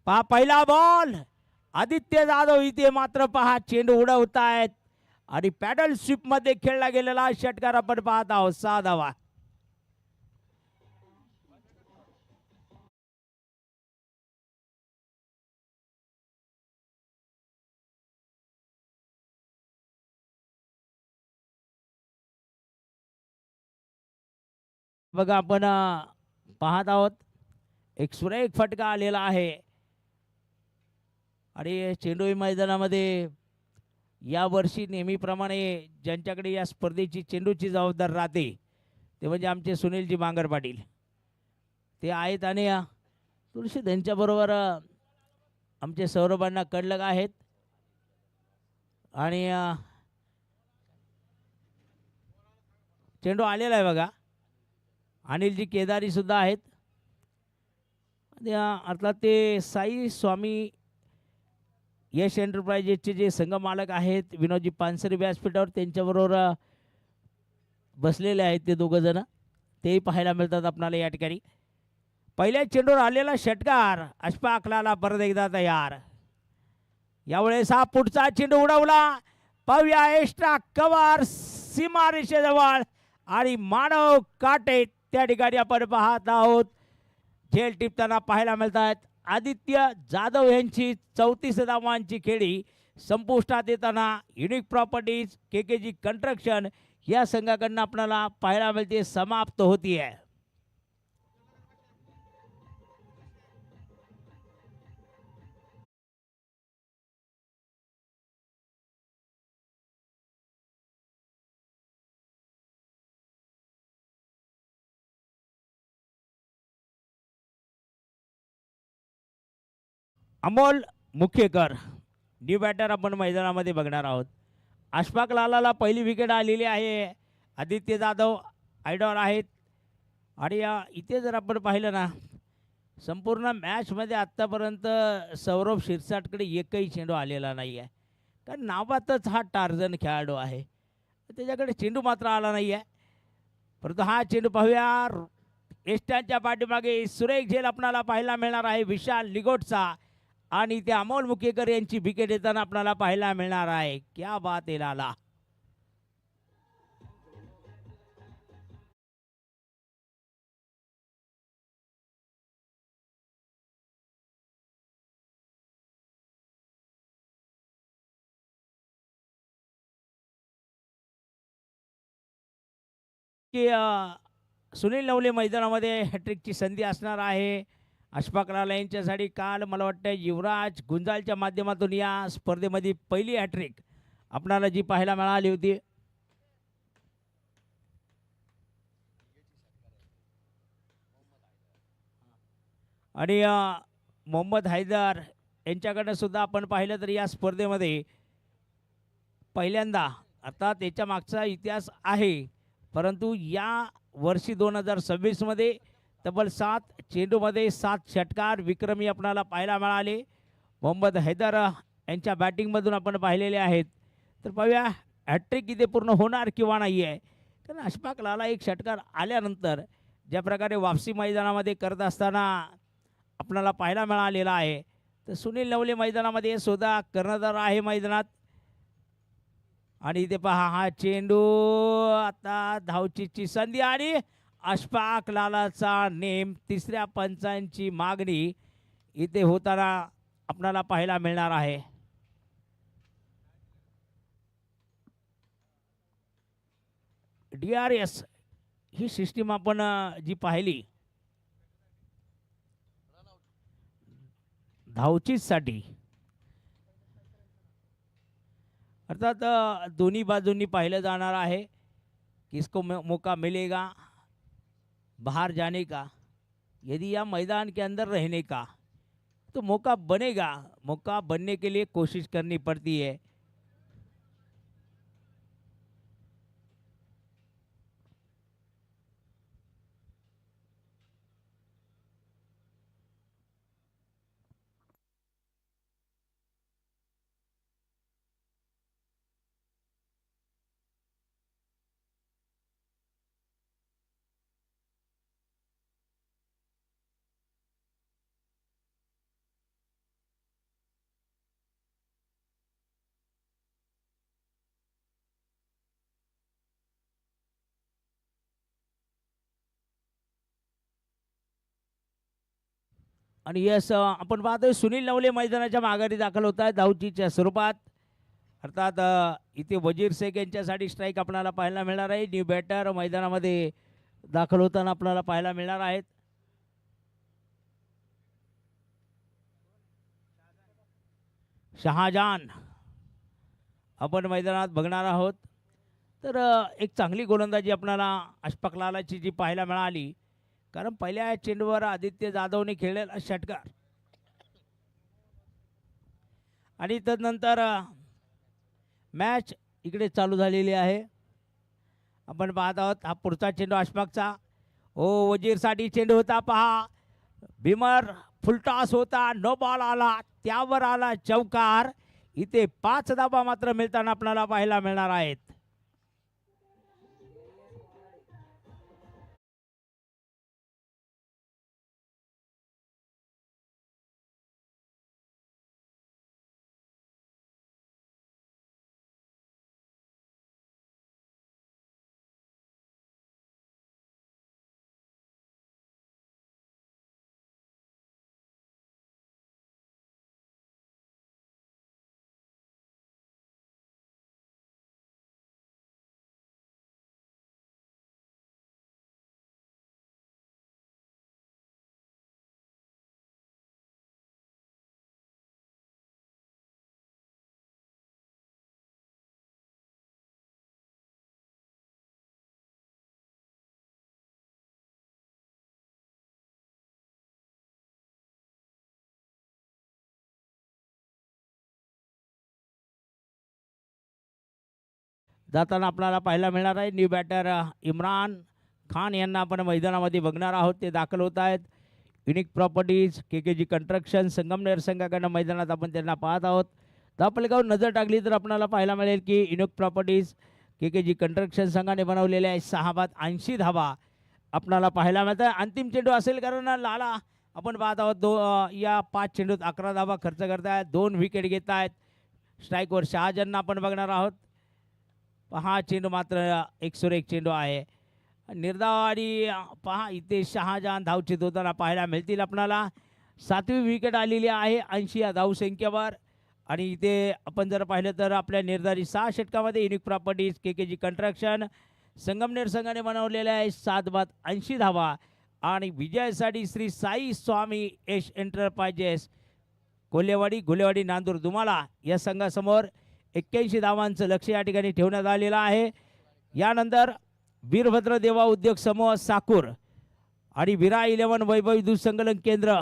पहा पहिला बॉल आदित्य जाधव इथे मात्र पहा चेंडू उडवतायत आणि पॅडल स्वीप मध्ये खेळला गेलेला षटकार आपण पाहत आहोत 6 धावा. बघा आपण पाहत आहोत एक सुरेख फटका आलेला आहे आणि चेंडू मैदानामध्ये या वर्षी नेहमीप्रमाणे ज्यांच्याकडे या स्पर्धेची चेंडूची जबाबदार राहते ते म्हणजे आमचे सुनीलजी बांगर पाटील. ते आहेत आणि तुळशी त्यांच्याबरोबर आमचे सौरभांना कडलग आहेत आणि चेंडू आलेला आहे बघा. अनिलजी केदारी सुद्धा आहेत अर्थात ते साई स्वामी यश एंटरप्राइजेसचे जे संघमालक आहेत विनोदजी पानसरे व्यासपीठावर त्यांच्याबरोबर बसलेले आहेत ते दोघं जण. तेही पाहायला मिळतात आपल्याला या ठिकाणी. पहिल्या चेंडूवर आलेला षटकार अशफाक लाला परत एकदा तयार. यावेळेस हा पुढचा चेंडू उडवला पाहूया एक्स्ट्रा कव्हर सीमारेषेजवळ आणि मानव काटे त्या ठिकाणी आपण पाहत आहोत. झेल टिपताना पाहायला मिळतात. आदित्य जाधव यांची 34 धावांची खेळी संपुष्टात येताना युनिक प्रॉपर्टीज केकेजी कंस्ट्रक्शन या संघाकडून आपल्याला पाहायला मिळते समाप्त होतीये. अमोल मुखेकर न्यू बॅटर आपण मैदानामध्ये बघणार आहोत. अशफाक लालाला पहिली विकेट आलेली आहे. आदित्य जाधव आयडॉल आहेत आणि इथे जर आपण पाहिलं ना संपूर्ण मॅचमध्ये आत्तापर्यंत सौरभ शिरसाटकडे एकही चेंडू आलेला नाही आहे. कारण नावातच हा टार्झन खेळाडू आहे, त्याच्याकडे चेंडू मात्र आला नाही आहे. परंतु हा चेंडू पाहूया एस्टांच्या पाठीमागे सुरेख झेल आपल्याला पाहायला मिळणार आहे विशाल निगोटचा आणि ते अमोल मुकेकर यांची विकेट येताना आपल्याला पाहायला मिळणार आहे. क्या बात आहे लाला. की सुनील नवले मैदानामध्ये हॅट्रिकची संधी असणार आहे अशफाक लाला यांच्यासाठी. काल मला वाटतं युवराज गुंजालच्या माध्यमातून या स्पर्धेमध्ये पहिली हॅट्रिक आपणाला जी पाहायला मिळाली होती. आणि मोहम्मद हैदर यांच्याकडनं सुद्धा आपण पाहिलं तर या स्पर्धेमध्ये पहिल्यांदा अर्थात त्याच्या मागचा इतिहास आहे, परंतु या वर्षी 2026मध्ये तब्बल 7 चेंडूमध्ये 7 षटकार विक्रमी आपल्याला पाहायला मिळाले. मोहम्मद हैदर यांच्या बॅटिंगमधून आपण पाहिलेले आहेत. तर पाहूया हॅट्रिक इथे पूर्ण होणार किंवा नाही आहे. कारण अशफाक लाला एक षटकार आल्यानंतर ज्या प्रकारे वापसी मैदानामध्ये करत असताना आपल्याला पाहायला मिळालेला आहे, तर सुनील नवले मैदानामध्ये सुद्धा कर्णधार आहे मैदानात. आणि इथे पहा हा चेंडू आता धावचीची संधी आणि अशफाक लालाचा नेम तिसऱ्या पंचांची मागणी इथे होताना आपल्याला पाहायला मिळणार आहे. DRS ही सिस्टीम आपण जी पाहिली धावचीसाठी अर्थात दोन्ही बाजूंनी पाहिलं जाणार आहे. किसको मौका मिलेगा बाहर जाने का, यदि या मैदान के अंदर रहने का, तो मौका बनेगा. मौका बनने के लिए कोशिश करनी पड़ती है. आणि यस आपण पाहतोय सुनील नवले मैदानाच्या माघारी दाखल होत आहे धावचीच्या स्वरूपात. अर्थात इथे वजीर शेख यांच्यासाठी स्ट्राईक आपल्याला पाहायला मिळणार आहे. न्यू बॅटर मैदानामध्ये दाखल होताना आपल्याला पाहायला मिळणार आहेत. शहाजान आपण मैदानात बघणार आहोत. तर एक चांगली गोलंदाजी आपल्याला अशफाक लालाची जी पाहायला मिळाली, कारण पहिल्या चेंडूवर आदित्य जाधवने खेळलेला षटकार आणि तदनंतर मॅच इकडे चालू झालेली आहे. आपण पाहत आहोत हा पुढचा चेंडू अशफाकचा. ओ वजीरसाठी चेंडू होता पहा, भीमर फुलटॉस होता, नो बॉल आला, त्यावर आला चौकार. इथे 5 धाबा मात्र मिळताना आपल्याला पाहायला मिळणार आहेत. जाताना आपल्याला पाहायला मिळणार आहे न्यू बॅटर इम्रान खान यांना आपण मैदानामध्ये बघणार आहोत. ते दाखल होत आहेत. Unique properties KKG construction Sangamner संघाकडनं मैदानात आपण त्यांना पाहत आहोत. धावफलकावर नजर टाकली तर आपल्याला पाहायला मिळेल की युनिक प्रॉपर्टीज KKG कंस्ट्रक्शन संघाने बनवलेल्या आहे 6 बाद 80 धावा आपल्याला पाहायला मिळत आहे. अंतिम चेंडू असेल कारण लाला आपण पाहत आहोत या 5 चेंडूत 11 धावा खर्च करत आहेत, 2 विकेट घेत आहेत. स्ट्राईकवर शहाजांना आपण बघणार आहोत. पहा चेंडू मात्र एक सुरेख चेंडू आहे. निर्धाव आणि पहा इथे शहाजान धावचीत होताना पाहायला मिळतील आपल्याला. 7वी विकेट आलेली आहे 80 या धावसंख्येवर. आणि इथे आपण जर पाहिलं तर आपल्या निर्धारित 6 षटकामध्ये unique properties KKG construction Sangamner संघाने बनवलेल्या आहे 7 बाद 80 धावा. आणि विजयासाठी श्री साई स्वामी यश एंटरप्राइजेस कोल्हेवाडी नांदूर दुमाला या संघासमोर 81 धावांचं लक्ष या ठिकाणी ठेवण्यात आलेलं आहे. यानंतर वीरभद्र देवा उद्योग समूह साकूर आणि विरा 11 वैभव दूध संकलन केंद्र